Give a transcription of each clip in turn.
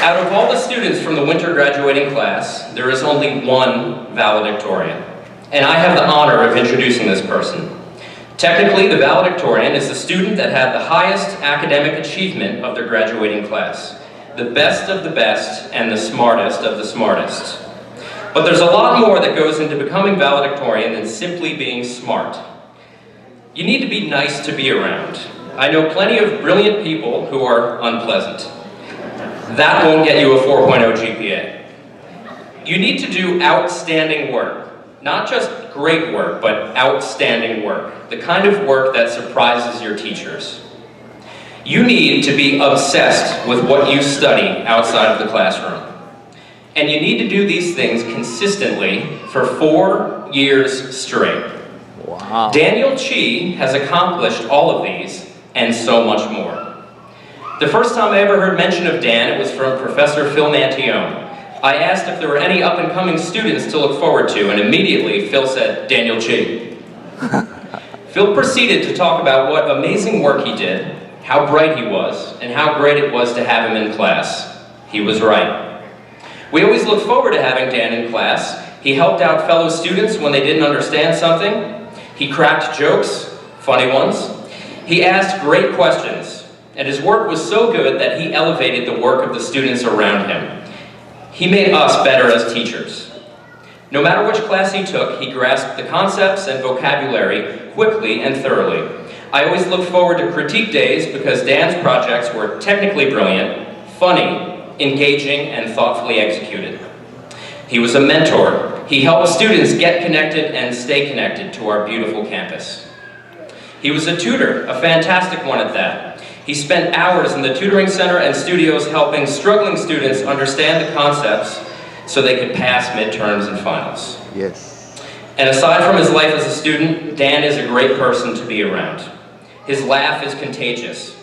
Out of all the students from the winter graduating class, there is only one valedictorian. And I have the honor of introducing this person. Technically, the valedictorian is the student that had the highest academic achievement of their graduating class. The best of the best and the smartest of the smartest. But there's a lot more that goes into becoming valedictorian than simply being smart. You need to be nice to be around. I know plenty of brilliant people who are unpleasant. That won't get you a 4.0 GPA. You need to do outstanding work. Not just great work, but outstanding work. The kind of work that surprises your teachers. You need to be obsessed with what you study outside of the classroom. And you need to do these things consistently for 4 years straight. Wow. Daniel Chi has accomplished all of these and so much more. The first time I ever heard mention of Dan, it was from Professor Phil Mantione. I asked if there were any up-and-coming students to look forward to, and immediately Phil said, Daniel Chi. Phil proceeded to talk about what amazing work he did, how bright he was, and how great it was to have him in class. He was right. We always look forward to having Dan in class. He helped out fellow students when they didn't understand something. He cracked jokes, funny ones. He asked great questions, and his work was so good that he elevated the work of the students around him. He made us better as teachers. No matter which class he took, he grasped the concepts and vocabulary quickly and thoroughly. I always looked forward to critique days because Dan's projects were technically brilliant, funny, engaging, and thoughtfully executed. He was a mentor. He helped students get connected and stay connected to our beautiful campus. He was a tutor, a fantastic one at that. He spent hours in the tutoring center and studios helping struggling students understand the concepts so they could pass midterms and finals. Yes. And aside from his life as a student, Dan is a great person to be around. His laugh is contagious.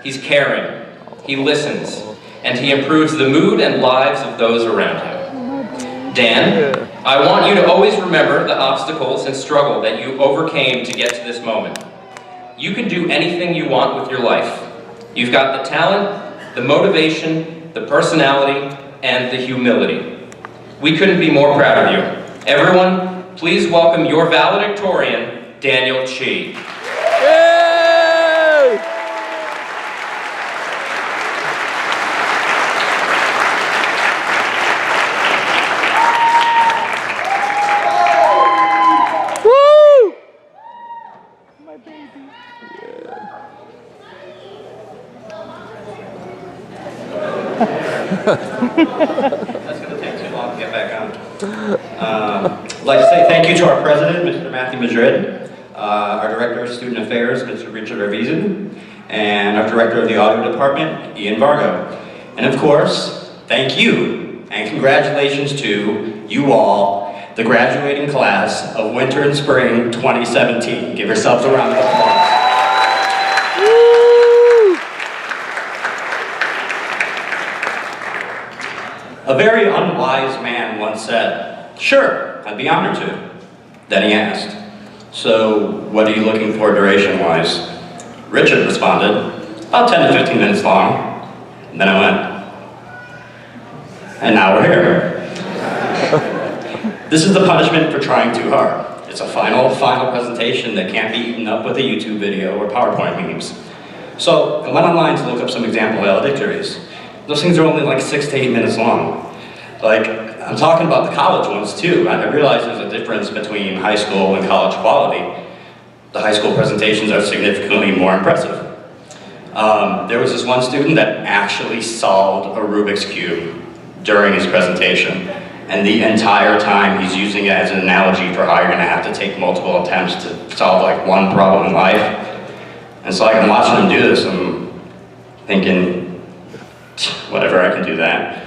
He's caring. He listens. And he improves the mood and lives of those around him. Dan, I want you to always remember the obstacles and struggle that you overcame to get to this moment. You can do anything you want with your life. You've got the talent, the motivation, the personality, and the humility. We couldn't be more proud of you. Everyone, please welcome your valedictorian, Daniel Chi. Yay! Woo! My baby. That's going to take too long to get back on. I'd like to say thank you to our president, Mr. Matthew Madrid, our director of student affairs, Mr. Richard Arvizu, and our director of the audio department, Ian Vargo. And of course, thank you and congratulations to you all, the graduating class of winter and spring 2017. Give yourselves a round of applause. A very unwise man once said, "Sure, I'd be honored to." Then he asked, "So, what are you looking for duration-wise?" Richard responded, "About 10 to 15 minutes long." And then I went, and now we're here. This is the punishment for trying too hard. It's a final presentation that can't be eaten up with a YouTube video or PowerPoint memes. So, I went online to look up some example valedictories. Those things are only like 6 to 8 minutes long. Like, I'm talking about the college ones too. I realize there's a difference between high school and college quality. The high school presentations are significantly more impressive. There was this one student that actually solved a Rubik's Cube during his presentation. And the entire time he's using it as an analogy for how you're gonna have to take multiple attempts to solve like one problem in life. And so like I'm watching him do this, I'm thinking, whatever, I can do that.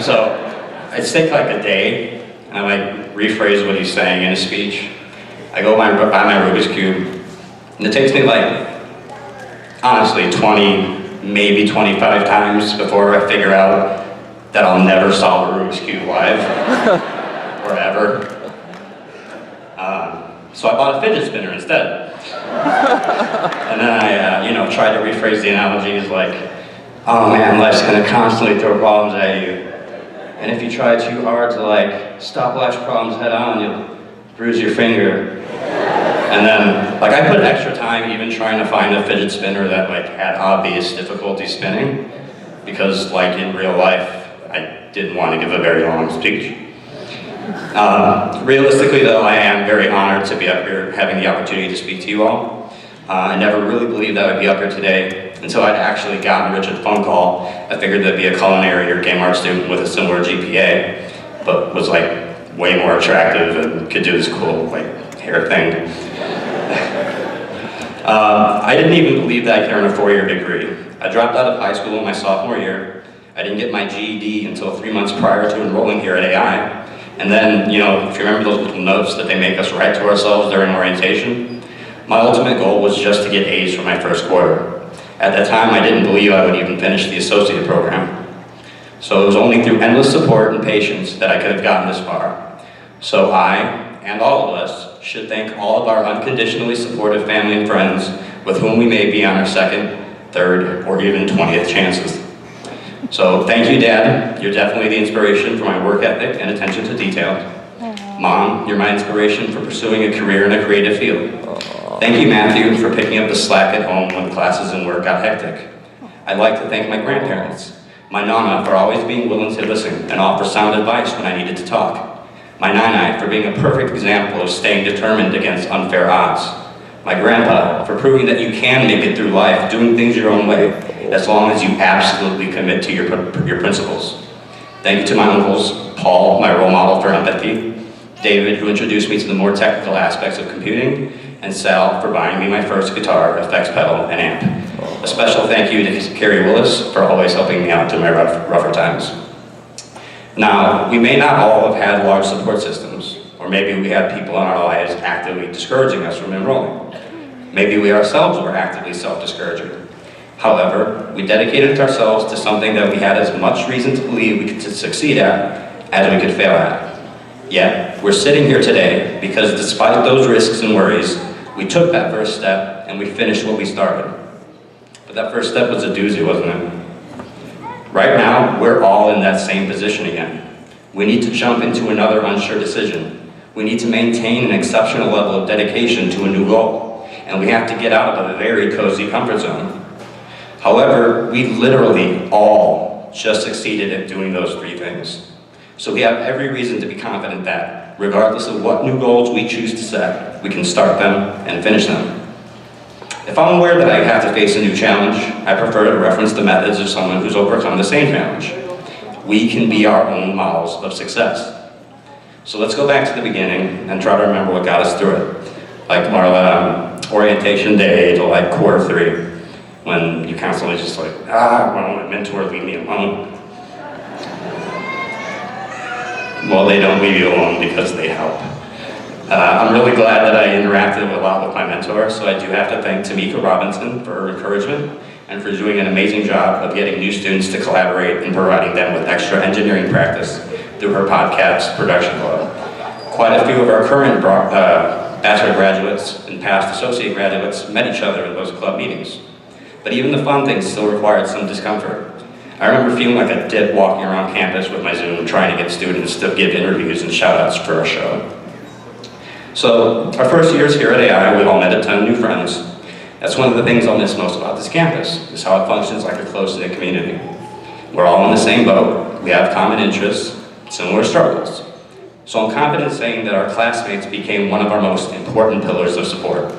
So I take like a day, and I like rephrase what he's saying in his speech. I go buy my Rubik's Cube, and it takes me like, honestly, 20, maybe 25 times before I figure out that I'll never solve a Rubik's Cube live, or ever. So I bought a fidget spinner instead. And then I, tried to rephrase the analogies like, Oh man, life's gonna constantly throw problems at you. And if you try too hard to stop life's problems head on, you'll bruise your finger. And then, I put extra time even trying to find a fidget spinner that had obvious difficulty spinning, because in real life, I didn't want to give a very long speech. Realistically though, I am very honored to be up here having the opportunity to speak to you all. I never really believed I would be up here today until I'd actually gotten Richard's phone call. I figured there'd be a culinary or game art student with a similar GPA, but was way more attractive and could do this cool hair thing. I didn't even believe that I could earn a 4-year degree. I dropped out of high school in my sophomore year. I didn't get my GED until 3 months prior to enrolling here at AI. And then, if you remember those little notes that they make us write to ourselves during orientation, my ultimate goal was just to get A's for my first quarter. At that time, I didn't believe I would even finish the associate program. So it was only through endless support and patience that I could have gotten this far. So I, and all of us, should thank all of our unconditionally supportive family and friends with whom we may be on our second, third, or even 20th chances. So thank you, Dad. You're definitely the inspiration for my work ethic and attention to detail. Mom, you're my inspiration for pursuing a career in a creative field. Thank you, Matthew, for picking up the slack at home when classes and work got hectic. I'd like to thank my grandparents, my Nana for always being willing to listen and offer sound advice when I needed to talk, my Nai for being a perfect example of staying determined against unfair odds, my Grandpa for proving that you can make it through life doing things your own way, as long as you absolutely commit to your principles. Thank you to my uncles, Paul, my role model for empathy, David, who introduced me to the more technical aspects of computing, and Sal for buying me my first guitar, effects pedal, and amp. A special thank you to Carrie Willis for always helping me out through my rougher times. Now, we may not all have had large support systems, or maybe we had people in our lives actively discouraging us from enrolling. Maybe we ourselves were actively self-discouraging. However, we dedicated ourselves to something that we had as much reason to believe we could succeed at as we could fail at. Yet, we're sitting here today because despite those risks and worries, we took that first step and we finished what we started. But that first step was a doozy, wasn't it? Right now, we're all in that same position again. We need to jump into another unsure decision. We need to maintain an exceptional level of dedication to a new goal, and we have to get out of a very cozy comfort zone. However, we literally all just succeeded at doing those 3 things. So we have every reason to be confident that, regardless of what new goals we choose to set, we can start them and finish them. If I'm aware that I have to face a new challenge, I prefer to reference the methods of someone who's overcome the same challenge. We can be our own models of success. So let's go back to the beginning and try to remember what got us through it. Like orientation day to quarter 3, when you constantly just why don't my mentor leave me alone? Well, they don't leave you alone because they help. I'm really glad that I interacted a lot with my mentor, so I do have to thank Tamika Robinson for her encouragement and for doing an amazing job of getting new students to collaborate and providing them with extra engineering practice through her podcast production club. Quite a few of our current bachelor graduates and past associate graduates met each other in those club meetings. But even the fun things still required some discomfort. I remember feeling like a dip walking around campus with my Zoom trying to get students to give interviews and shout-outs for our show. So, our first years here at AI, we all met a ton of new friends. That's one of the things I'll miss most about this campus, is how it functions like a close-knit community. We're all in the same boat, we have common interests, similar struggles. So I'm confident saying that our classmates became one of our most important pillars of support.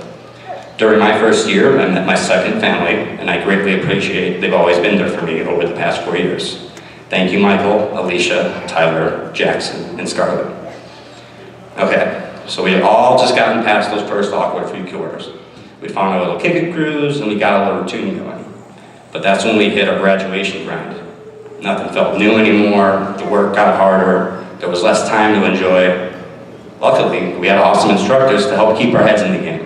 During my first year, I met my second family, and I greatly appreciate they've always been there for me over the past 4 years. Thank you, Michael, Alicia, Tyler, Jackson, and Scarlett. Okay, so we had all just gotten past those first awkward few quarters. We found a little kick-it cruise, and we got a little routine going. But that's when we hit our graduation grind. Nothing felt new anymore, the work got harder, there was less time to enjoy. Luckily, we had awesome instructors to help keep our heads in the game.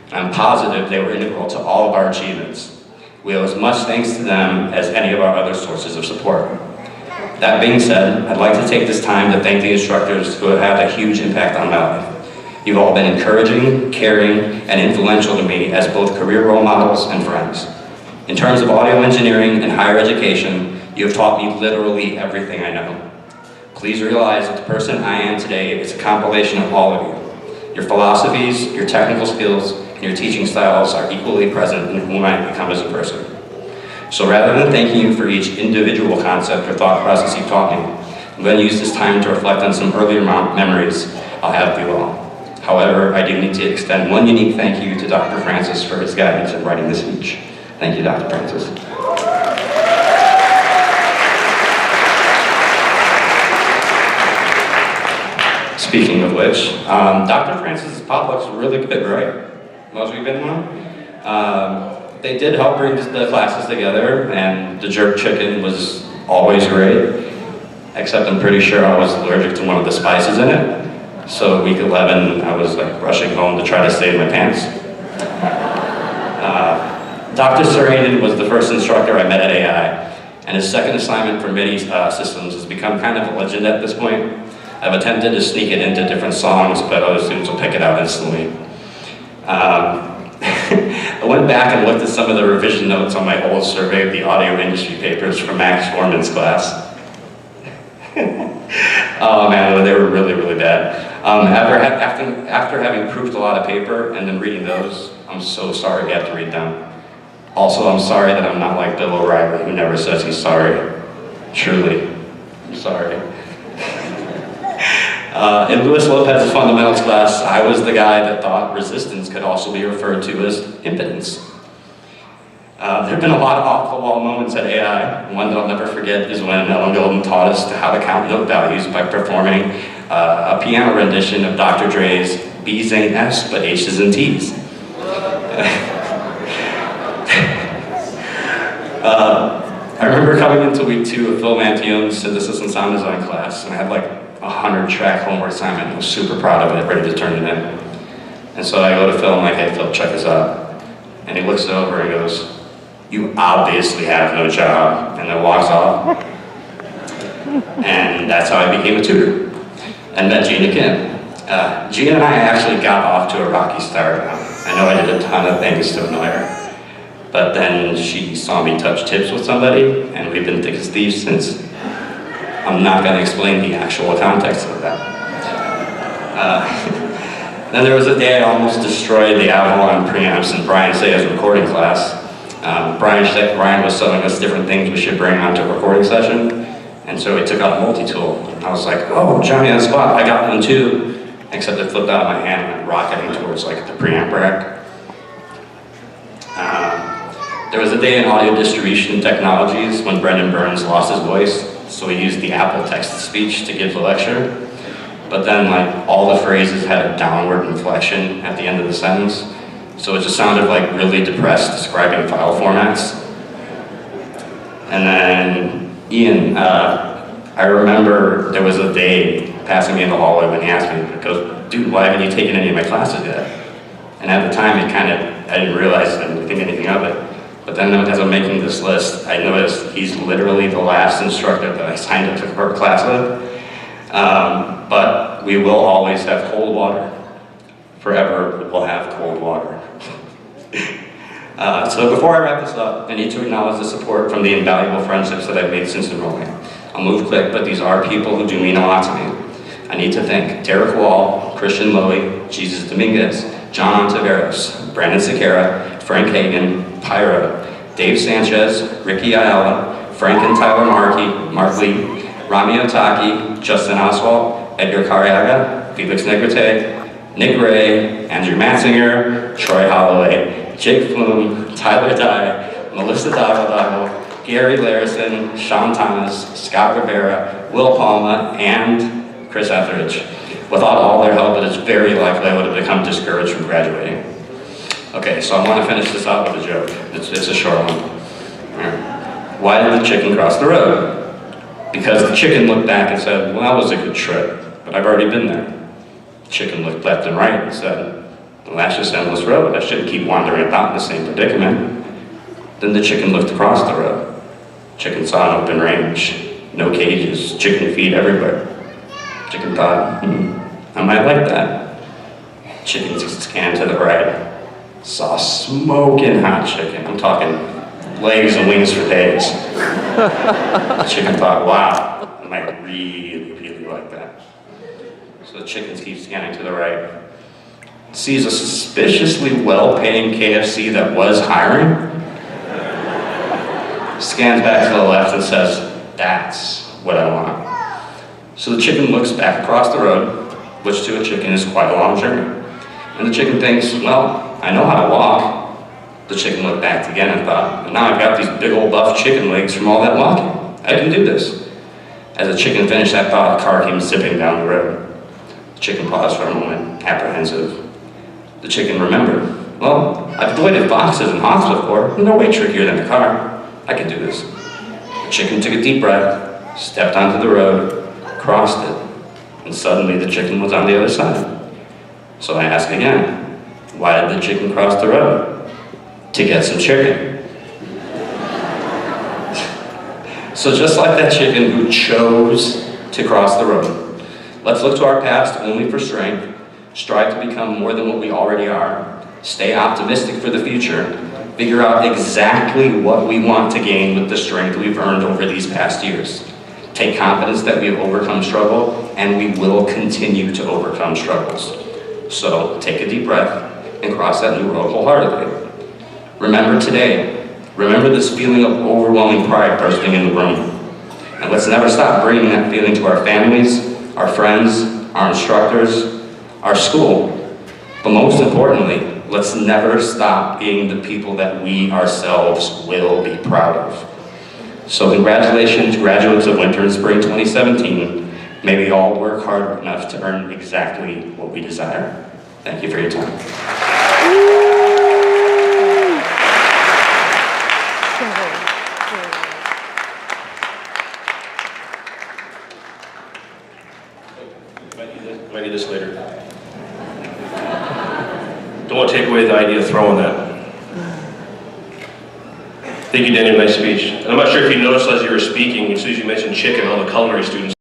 I'm positive they were integral to all of our achievements. We owe as much thanks to them as any of our other sources of support. That being said, I'd like to take this time to thank the instructors who have had a huge impact on my life. You've all been encouraging, caring, and influential to me as both career role models and friends. In terms of audio engineering and higher education, you have taught me literally everything I know. Please realize that the person I am today is a compilation of all of you. Your philosophies, your technical skills, and your teaching styles are equally present in whom I have become as a person. So rather than thanking you for each individual concept or thought process you've taught me, I'm going to use this time to reflect on some earlier memories I'll have of you all. However, I do need to extend one unique thank you to Dr. Francis for his guidance in writing this speech. Thank you, Dr. Francis. Speaking of which, Dr. Francis' potlucks were really good, right? Most of you been to one? They did help bring the classes together, and the jerk chicken was always great, except I'm pretty sure I was allergic to one of the spices in it. So week 11, I was like rushing home to try to save my pants. Dr. Sarainen was the first instructor I met at AI, and his second assignment for MIDI systems has become kind of a legend at this point. I've attempted to sneak it into different songs, but other students will pick it out instantly. I went back and looked at some of the revision notes on my old survey of the audio industry papers from Max Foreman's class. Oh man, they were really, really bad. After having proofed a lot of paper and then reading those, I'm so sorry we have to read them. Also, I'm sorry that I'm not like Bill O'Reilly, who never says he's sorry. Truly, I'm sorry. In Luis Lopez's fundamentals class, I was the guy that thought resistance could also be referred to as impedance. There have been a lot of off-the-wall moments at AI. One that I'll never forget is when Ellen Golden taught us how to count note values by performing a piano rendition of Dr. Dre's B's ain't F's, but H's and T's. I remember coming into week 2 of Phil Mantione's synthesis and sound design class, and I had like 100-track homework assignment. I was super proud of it, ready to turn it in. And so I go to Phil, I'm like, hey Phil, check this out. And he looks it over and goes, you obviously have no job, and then walks off. And that's how I became a tutor and met Gina Kim. Gina and I actually got off to a rocky start. I know I did a ton of things to annoy her. But then she saw me touch tips with somebody, and we've been thick as thieves since. I'm not going to explain the actual context of that. Then there was a day I almost destroyed the Avalon preamps in Brian Sayers' recording class. Brian was telling us different things we should bring onto a recording session, and so we took out a multi-tool. I was like, oh, Johnny on the spot, I got one too, except it flipped out of my hand and went rocketing towards like the preamp rack. There was a day in audio distribution technologies when Brendan Burns lost his voice, so we used the Apple text-to-speech to give the lecture. But then like all the phrases had a downward inflection at the end of the sentence, so it just sounded like really depressed describing file formats. And then Ian, I remember there was a day passing me in the hallway when he asked me, he goes, dude, why haven't you taken any of my classes yet? And at the time I didn't realize, I didn't think anything of it. But then as I'm making this list, I noticed he's literally the last instructor that I signed up to her class with. But we will always have cold water. Forever, we'll have cold water. So before I wrap this up, I need to acknowledge the support from the invaluable friendships that I've made since enrolling. I'll move quick, but these are people who do mean a lot to me. I need to thank Derek Wall, Christian Lowy, Jesus Dominguez, John Ontiveros, Brandon Sequeira, Frank Hagan, Pyro, Dave Sanchez, Ricky Ayala, Frank and Tyler Mark Lee, Rami Otaki, Justin Oswald, Edgar Cariaga, Felix Negrete, Nick Ray, Andrew Matzinger, Troy Holloway, Jake Flume, Tyler Dye, Melissa Dago, Gary Larison, Sean Thomas, Scott Rivera, Will Palma, and Chris Etheridge. Without all their help, it is very likely I would have become discouraged from graduating. Okay, so I want to finish this out with a joke. It's a short one. Why did the chicken cross the road? Because the chicken looked back and said, well, that was a good trip, but I've already been there. The chicken looked left and right and said, well, that's just endless road. I shouldn't keep wandering about in the same predicament. Then the chicken looked across the road. Chicken saw an open range, no cages, chicken feed everywhere. Chicken thought, I might like that. Chicken scanned to the right, saw smoking hot chicken. I'm talking legs and wings for days. The chicken thought, wow, I might really, really like that. So the chicken keeps scanning to the right, sees a suspiciously well-paying KFC that was hiring, scans back to the left and says, that's what I want. So the chicken looks back across the road, which to a chicken is quite a long journey. And the chicken thinks, well, I know how to walk. The chicken looked back again and thought, now I've got these big old buff chicken legs from all that walking. I can do this. As the chicken finished that thought, a car came zipping down the road. The chicken paused for a moment, apprehensive. The chicken remembered, well, I've avoided foxes and hawks before. They're way trickier than a car. I can do this. The chicken took a deep breath, stepped onto the road, crossed it, and suddenly the chicken was on the other side. So I ask again, why did the chicken cross the road? To get some chicken. So just like that chicken who chose to cross the road, let's look to our past only for strength, strive to become more than what we already are, stay optimistic for the future, figure out exactly what we want to gain with the strength we've earned over these past years. Take confidence that we have overcome struggle, and we will continue to overcome struggles. So take a deep breath and cross that new road wholeheartedly. Remember today, remember this feeling of overwhelming pride bursting in the room. And let's never stop bringing that feeling to our families, our friends, our instructors, our school. But most importantly, let's never stop being the people that we ourselves will be proud of. So congratulations, graduates of Winter and Spring 2017. May we all work hard enough to earn exactly what we desire. Thank you for your time. Might need this later. Don't want to take away the idea of throwing that. Thank you, Daniel. Nice speech. And I'm not sure if you noticed as you were speaking, as soon as you mentioned chicken, all the culinary students